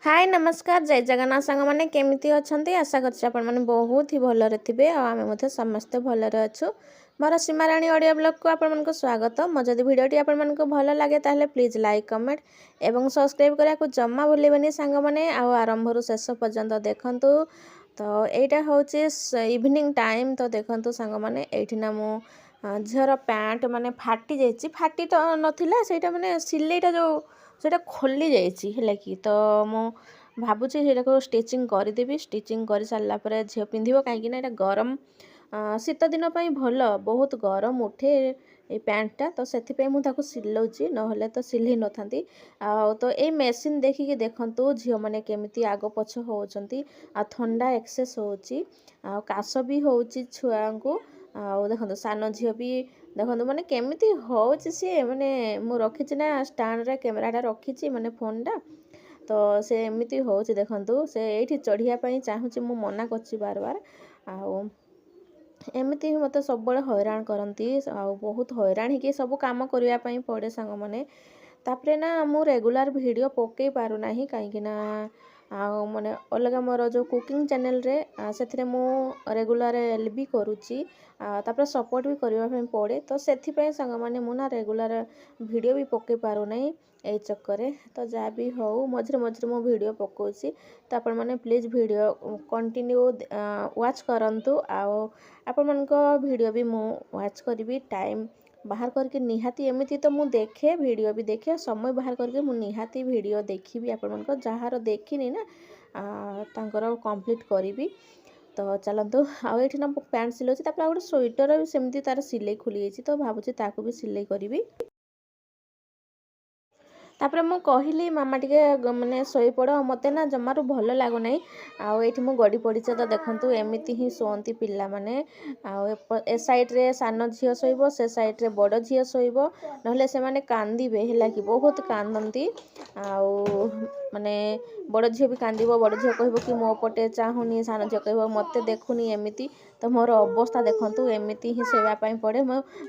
हाय नमस्कार जय जगन्नाथ सांग मैंने केमी अच्छा आशा कर बहुत ही भलरे थे आम समस्ते भलरे अच्छु मोर सीमाराणी ऑडियो ब्लॉग को आपको स्वागत मो जदि भिडियोटी आपको भल लगे ताहले प्लीज लाइक कमेंट एवं सब्सक्राइब करने को जमा भूलें सांग मैंने आरंभ शेष पर्यंत देखूँ। तो यहाँ हूँ इवनिंग टाइम तो देखूँ सांग मैंने ये मु झीर पैंट माने फाटी जाइए फाटी तो नाला से माने सिलेटा जो सेटा खोली जाइए कि तो मु भावुची से स्टिचिंग करदेवी स्टिचिंग कर सारा पर झील पिंध कहीं गरम शीत दिन भल बहुत गरम उठे ये पैंटा तो से सिलाऊँगी ना तो सिले न था तो ये मेसीन देखिए देखूँ झील मैंने केमी आग पछ होती ठंडा एक्सेस होची काश भी होची छुआ को देखो सान झील भी देखो मैंने केमी हूँ सी मैंने मुझे रखी ना स्टाण्ड रे कैमेराटा रखी मैंने फोनटा तो से एमती हूँ देखूँ से ये चढ़ाई चाहूँगी मु मना कर बार बार एमती ही मत सब हैरान करती बहुत हैरान हो सब कम करने पड़े सांग मैंने तापरे ना मु रेगुलर वीडियो पकई पारना कहीं माने अलग मोर जो कुकिंग चैनल रे से मु रेगुलर भी करुच्ची तापर सपोर्ट भी करने पड़े तो से सांग मैंने मुना रेगुलर वीडियो भी पकई पारना यही चक्कर तो जहाँ भी हो मझे मझे मु वीडियो पकाउची तो आपण मैंने प्लीज वीडियो कंटिन्यू वाच करंतु आपण मानक वीडियो भी मु वाच करी टाइम बाहर करके निहाती एमती तो मु देखे वीडियो भी देखे समय बाहर करके मु निहाती वीडियो देखी आपण मानक जार देखनी ना तांकर कंप्लीट करी तो चलतु आउ ये ना पैंट सिलाऊँगी तापर गोटे स्वेटर भी सेमती तार सिलाई खोली जाइए तो भावुची ताकू भी सिलाई करी तापर मु कहली मामा टिके माने सोई पड़ मत ना जमारू भल लगुना आठी मु गड़ी पड़ी तो देखूँ एमती ही शोती पिला माने ए साइड्रे सान झील शोब से साइड्रे बड़ झील शोब ना से मैंने कांदे है कि बहुत कांदती माने बड़ झील भी कांद बड़ झील कह कि मो पटे चाहूनी सान झील कह मत देखुनी एमती तो मोर अवस्था देखूँ एमती ही शोवाई पड़े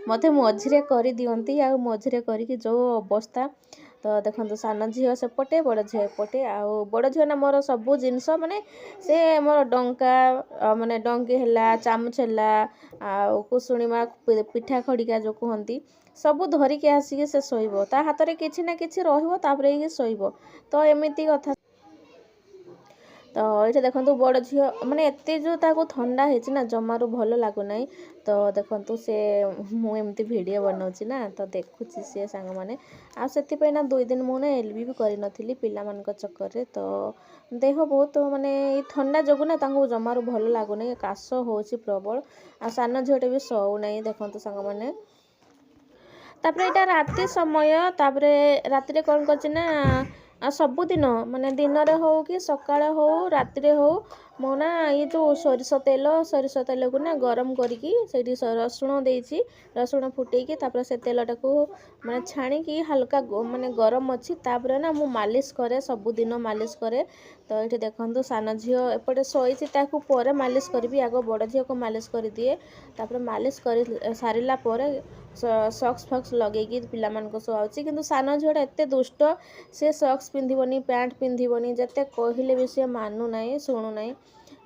मत मझे कर दिखती आ मझे कर जो अवस्था तो देखो सान झील सेपटे बड़ झील एपटे बड़ झील ना मोर सबू जिनस माने से मोर डंका माने डंकी है चामच है कुसुणीमा पिठा खड़िका जो कहती सबू धरिकी आसिक से शोब ता हाथ में किसी ना कि रही शोब तो एमती कथा तो ये देखो बड़ झील माने एत जो ताको ठंडा है जमारू भल लगुना तो देखो से मुझे वीडियो बनाऊँगी ना तो देखुची सी सांग मैंने आपाई ना 2 दिन मुझे एलबी भी करी पिला चक्कर तो देह बहुत माने ठंडा जो ना जमारू भल लगुना काश हो प्रबल आ सान झीलटे भी शोना देखो सांग मैंने तापर यहाँ राति समय तापर राति कौन कर सबुदिन माने दिन में हो कि सकाळ हो राति हो मो ना ये जो सरिष तेल को ना गरम करके रसुण देती रसुण फुटेकी तापर से तेलटा को माने छाणी हल्का माने गरम अच्छी तापर ना मु मालिश करे सबुदिन मालिश करे तो ये देखो सान झील एपटे शोची पर मालिश करी आग बड़ झील को मालिश कर दिए तापर मालिश कर सारा सॉक्स फक्स लगे पिला शुआऊँगी किंतु सान झीलटा एत दुष्ट सी सॉक्स पिंधबनी पैंट पिंधबनी जिते कहले भी सी मानुना शुणुना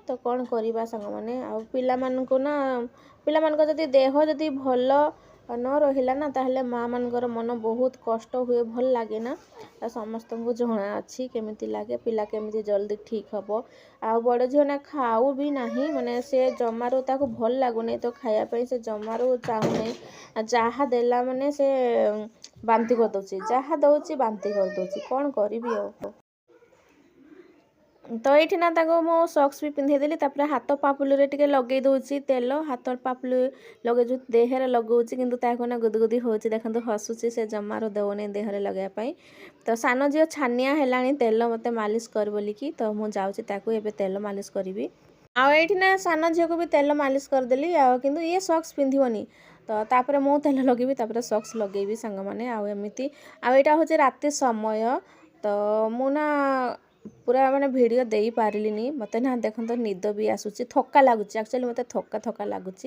तो कौन करवा सांग मैंने पिला ना पिला जदि देह जदि भल न रहा ना ताहले माँ मानकर मन बहुत कष्ट हुए भल लगे ना समस्त को जना अच्छी केमिति लगे पिला केमिति जल्दी ठीक हम आ बड़ झील ना खाऊ भी नहीं माने से जमारू ताको भल लगुना तो खायापी से जमारू चाहूना जहाँ देला माने से बांती कर दौची जहाँ दौची बांती कर दौची कौन करी तो ये ना मो सॉक्स भी पिंधेदेली तापर हाथ पापुलू टे लगे दूसरी तेल हाथ पापुलू लगे जो देहरे लगौची किंतु ताको ना गुदगुदी होची देखो हसुची से जमार देवनी देहरे लगाई तो सान झील छानिया है तेल मत मालिश कर बोलिकी तो मुझे जाऊँगी तेल मालिश करी आठी ना सान झील को भी तेल मालिश करदेली किंतु ये सॉक्स पिंधबनी तो तापर मु तेल लगे तापर सॉक्स लगे सांग मैंने आमती आईटा हूँ राति समय तो मुना पूरा मैंने वीडियो दे पारिनी मत ना देखो तो निद भी आसूसी थका लगुच एक्चुअली मत थका थका लगुच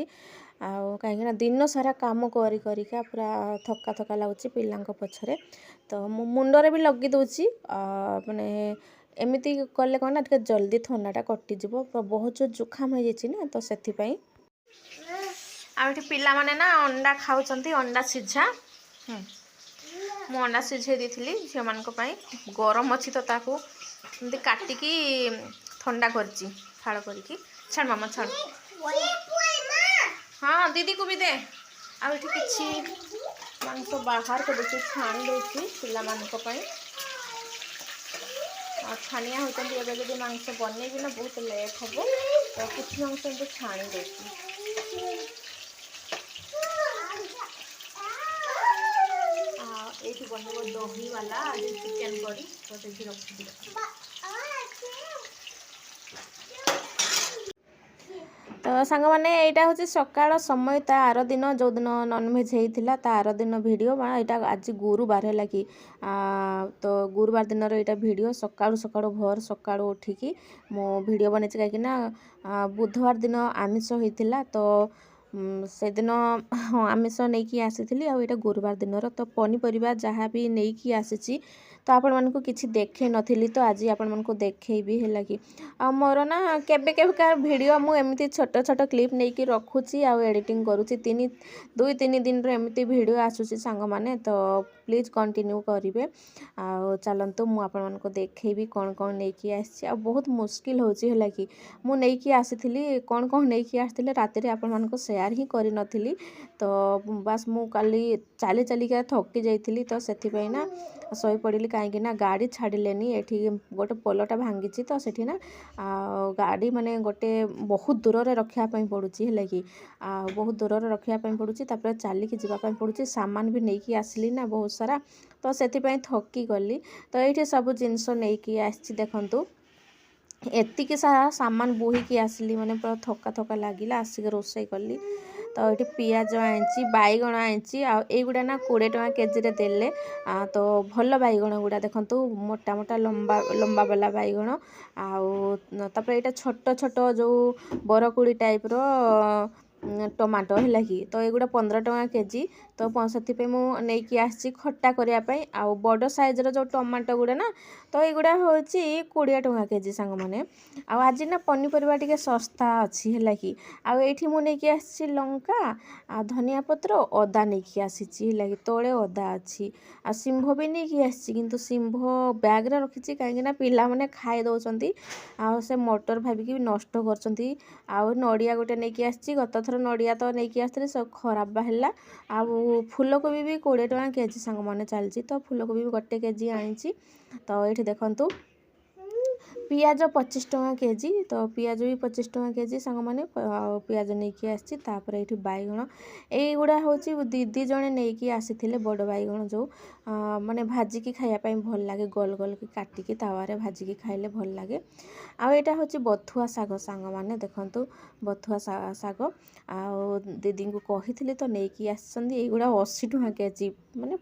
कहीं दिन सारा काम करिका पूरा थका थका लगुच पिला पछरे तो मु मुंडरे भी लगे दूची माने एमती कले कौन ना टे जल्दी थंडाटा कटिज बहुत जो जुखाम हो जाइए ना तो से पिला माने ना अंडा खाऊं अंडा सिझा मु अंडा सिझे दी झील मान गरम अच्छी तो ताकू एमती काटिकी ठंडा कर फाड़ करके छाड़ मामा छाड़ हाँ दीदी को भी दे आ कि मांस बाहर को देखिए छाणी देती पिला मानी छाणिया होती जब मांस बनइबी ना बहुत लेट हम तो कुछ मांस एमती छाणी देती ये बनब दही वाला आज चिकेन करी तो रखी तो सांग मैंने यहाँ हूँ सकाळ समय ता आर दिन जो दिन नॉनवेज होता ता आर दिन भिड यहाँ आज गुरुवार है कि तो गुरुवार दिन यहाँ भिड सकाळु सकाळु भोर सकाळु उठिकी मो भिड बन कहीं बुधवार दिन आमिष होता तो से दिन हाँ आमिष नहीं कि आसी आईटा गुरुवार दिन तो पनीपरिया जहाँ भी नहीं कि आसी तो आपण मानक किसी देखे नी तो आज आपण मानक देखेबी है कि मोर ना केबे केबे वीडियो मुझे छोट छोट क्लिप नहीं कि रखुची आ एडिटिंग करुँची 2-3 दिन एमती वीडियो आसूसी सांग माने तो प्लीज कंटिन्यू करेंगे आ चलतु मुझे देखेबी कौन कौन नहीं कि आसी बहुत मुस्किल होची है कि मुझे आसी कौन कौन नहीं कि आसती राति आपण मानक शेयर ही करी नथिली तो बस मु काली चली चलिका थकी जाइली तो से ना शई पड़ी कहीं ना गाड़ी छाड़िलेनी ये गोटे पोलटा भांगी तो सेठी ना गाड़ी माने गोटे बहुत दूर रे रखापी पड़ुची है कि बहुत दूर रे रखापी पड़ुची तापर चलिकी जावाई पड़ुची सामान भी नहीं कि आसली ना बहुत सारा तो से थकी गली तो ये सब जिनस नहीं कि आसी देखंतु एतिकी सारा सामान बोहिकी आसली माने पूरा थका थका लगिला आसिक रोषे कली तो ये पियाज आनी बैगण आनी आईगुड़ा ना 20 टଙ୍କା केजी रे देले तो भल बैगण गुड़ा देखंतु मोटा मोटा लंबा लंबा वाला बैगण आपर यहाँ छोट छोट जो बरकुड़ी टाइप रो टमाटो है कि तो ये 15 टଙ୍କା केजी तो से मुझे आसी खट्टा करने आउ बड़ साइज रो जो टमाटो गुड़ा ना तो युवा हूँ 20 टଙ୍କା केजी सांग मैंने आज ना पनीपरिया टी सस्ता अच्छी है कि आठी मुझे आसी लंका आ धनिया पत्र अदा नहीं कि आसी है तले अदा अच्छी आ शिंभ भी नहीं कि आसी किंतु शिंभ बैग्रे रखी कहीं पिला मैंने खाई दौरान से मटर भाविकी भी नष्ट कर नड़िया गोटे नहीं कि आसी गत थर नड़िया तो नहीं कि आसती सब खराब बाहर आउ फूलकोबी भी 20 टଙ୍କା केजी सांग मैंने चलती तो फूलकोबी भी 1 केजी आनी तो ये देखंतु पियाज 25 टଙ୍କା केजी तो पियाज भी 25 टଙ୍କା केजी सांग मैंने पियाज नहीं कि आसी ये बैगण युवा हूँ दीदी जड़े नहीं कि आसी बड़ बैगण जो माने भाजिकी खायापी भल लगे गोल गोल की काटिकी तावारे भाजिकी खाइले भल लगे आईटा हूँ बथुआ साग सांग मैंने देखंतु बथुआ साग आ दीदी को कही तो नहीं कि आसुँगी युवा 80 टଙ୍କା केजी माने